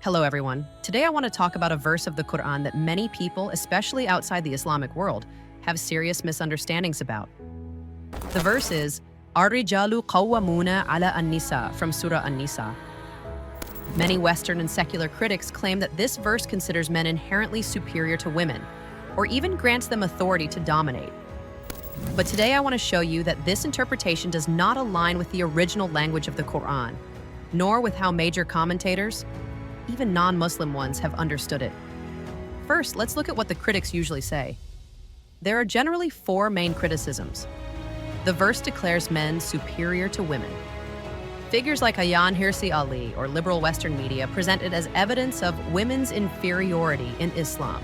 Hello, everyone. Today I want to talk about a verse of the Quran that many people, especially outside the Islamic world, have serious misunderstandings about. The verse is Ar-rijalu qawwamuna ala an-nisa from Surah An-Nisa. Many Western and secular critics claim that this verse considers men inherently superior to women, or even grants them authority to dominate. But today I want to show you that this interpretation does not align with the original language of the Quran, nor with how major commentators, even non-Muslim ones, have understood it. First, let's look at what the critics usually say. There are generally four main criticisms. The verse declares men superior to women. Figures like Ayaan Hirsi Ali or liberal Western media present it as evidence of women's inferiority in Islam.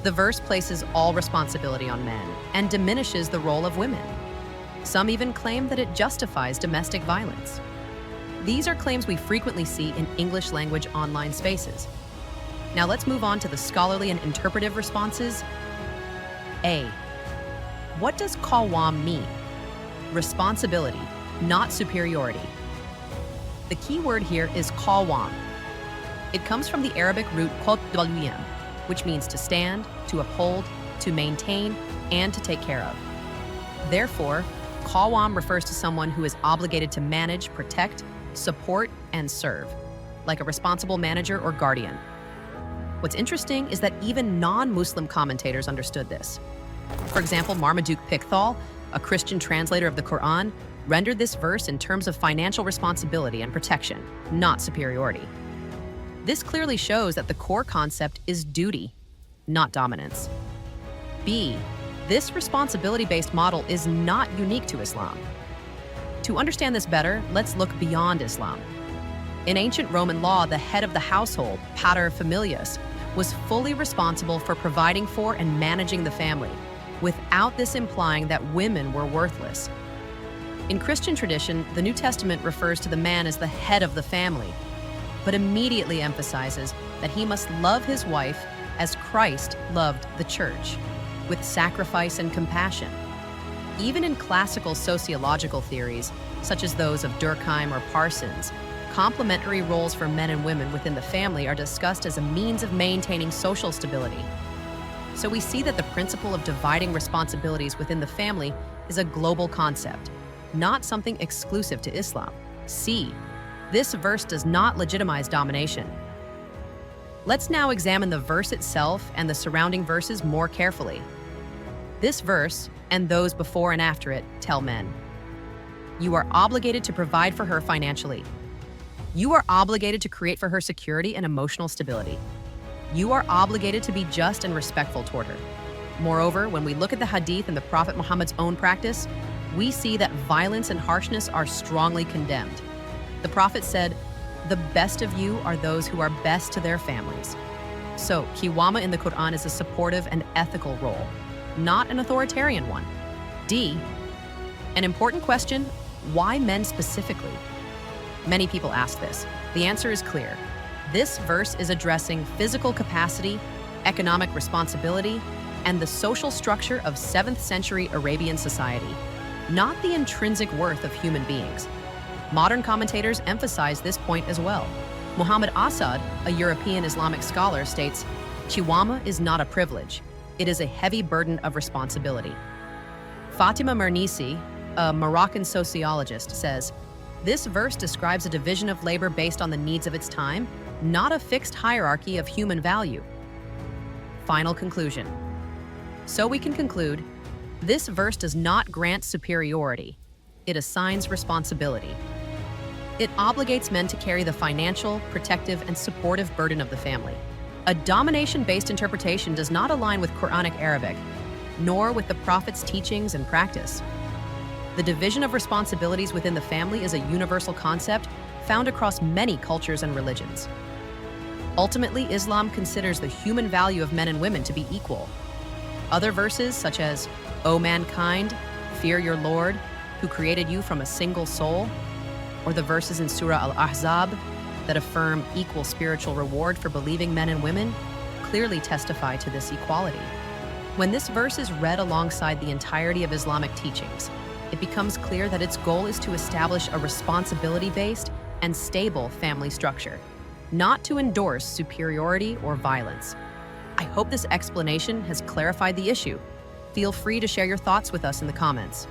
The verse places all responsibility on men and diminishes the role of women. Some even claim that it justifies domestic violence. These are claims we frequently see in English language online spaces. Now let's move on to the scholarly and interpretive responses. A. What does qawwam mean? Responsibility, not superiority. The key word here is qawwam. It comes from the Arabic root qawwam, which means to stand, to uphold, to maintain, and to take care of. Therefore, qawwam refers to someone who is obligated to manage, protect, support, and serve, like a responsible manager or guardian. What's interesting is that even non-Muslim commentators understood this. For example, Marmaduke Pickthall, a Christian translator of the Quran, rendered this verse in terms of financial responsibility and protection, not superiority. This clearly shows that the core concept is duty, not dominance. B. This responsibility-based model is not unique to Islam. To understand this better, let's look beyond Islam. In ancient Roman law, the head of the household, pater familias, was fully responsible for providing for and managing the family, without this implying that women were worthless. In Christian tradition, the New Testament refers to the man as the head of the family, but immediately emphasizes that he must love his wife as Christ loved the church, with sacrifice and compassion. Even in classical sociological theories, such as those of Durkheim or Parsons, complementary roles for men and women within the family are discussed as a means of maintaining social stability. So we see that the principle of dividing responsibilities within the family is a global concept, not something exclusive to Islam. C. This verse does not legitimize domination. Let's now examine the verse itself and the surrounding verses more carefully. This verse, and those before and after it, tell men, you are obligated to provide for her financially. You are obligated to create for her security and emotional stability. You are obligated to be just and respectful toward her. Moreover, when we look at the Hadith and the Prophet Muhammad's own practice, we see that violence and harshness are strongly condemned. The Prophet said, the best of you are those who are best to their families. So, Qiwama in the Quran is a supportive and ethical role, not an authoritarian one. D. An important question, why men specifically? Many people ask this. The answer is clear. This verse is addressing physical capacity, economic responsibility, and the social structure of 7th century Arabian society, not the intrinsic worth of human beings. Modern commentators emphasize this point as well. Muhammad Asad, a European Islamic scholar, states, Qiwama is not a privilege. It is a heavy burden of responsibility. Fatima Mernissi, a Moroccan sociologist, says, this verse describes a division of labor based on the needs of its time, not a fixed hierarchy of human value. Final conclusion. So we can conclude, this verse does not grant superiority. It assigns responsibility. It obligates men to carry the financial, protective, and supportive burden of the family. A domination-based interpretation does not align with Quranic Arabic, nor with the Prophet's teachings and practice. The division of responsibilities within the family is a universal concept found across many cultures and religions. Ultimately, Islam considers the human value of men and women to be equal. Other verses, such as, O mankind, fear your Lord, who created you from a single soul, or the verses in Surah Al-Ahzab that affirm equal spiritual reward for believing men and women, clearly testify to this equality. When this verse is read alongside the entirety of Islamic teachings, it becomes clear that its goal is to establish a responsibility-based and stable family structure. not to endorse superiority or violence. I hope this explanation has clarified the issue. Feel free to share your thoughts with us in the comments.